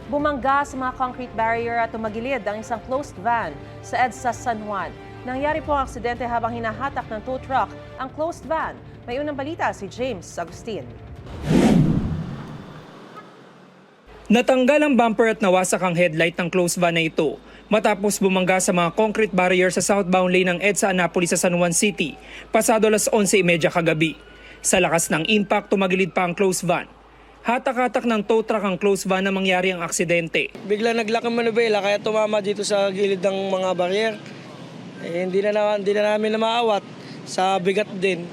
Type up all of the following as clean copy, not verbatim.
Bumangga sa mga concrete barrier at tumagilid ang isang closed van sa EDSA San Juan. Nangyari po ang aksidente habang hinahatak ng tow truck ang closed van. May unang balita si James Agustin. Natanggal ang bumper at nawasak ang headlight ng closed van na ito matapos bumangga sa mga concrete barrier sa southbound lane ng EDSA Annapolis sa San Juan City pasado alas 11:30 kagabi. Sa lakas ng impact, tumagilid pa ang closed van. Hatak-hatak ng tow truck ang closed van na mangyari ang aksidente. Bigla naglock ang manubela kaya tumama dito sa gilid ng mga barrier. Hindi na namin na maawat sa bigat din.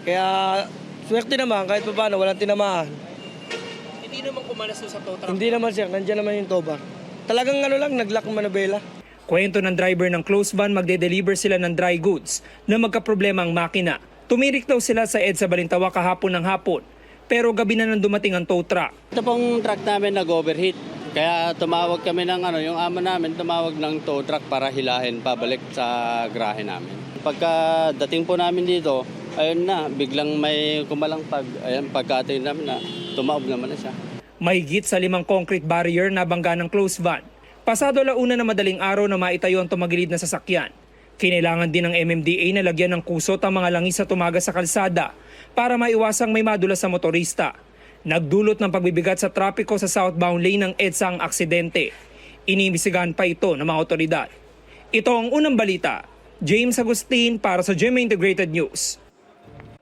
Kaya swerte naman kahit pa paano walang tinamaan. Hindi naman kumalas sa tow truck. Hindi naman sir, nandiyan naman yung tow bar. Talagang naglock ang manubela. Kwento ng driver ng closed van, magde-deliver sila ng dry goods na magkaproblema ang makina. Tumirik daw sila sa EDSA Balintawa kahapon ng hapon. Pero gabi na nang dumating ang tow truck. Ito pong truck namin nag-overheat. Kaya tumawag kami ng yung amo namin tumawag ng tow truck para hilahin pabalik sa garahe namin. Pagka dating po namin dito, ayun na, biglang may kumalangpag. Ayun, pagka-atin namin na, tumaob naman na siya. Mahigit sa 5 concrete barrier na bangga ng closed van. Pasado launa na madaling araw na maitayo ang tumagilid na sasakyan. Kinailangan din ng MMDA na lagyan ng kusot ang mga langis sa tumagas sa kalsada para maiwasang may madulas sa motorista. Nagdulot ng pagbibigat sa trapiko sa southbound lane ng EDSA ang aksidente. Iniimbestigahan pa ito ng mga otoridad. Ito ang unang balita. James Agustin para sa GMA Integrated News.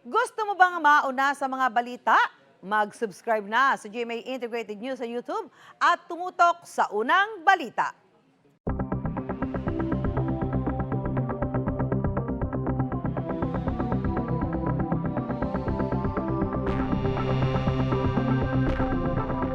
Gusto mo bang mauna sa mga balita? Mag-subscribe na sa GMA Integrated News sa YouTube at tumutok sa unang balita.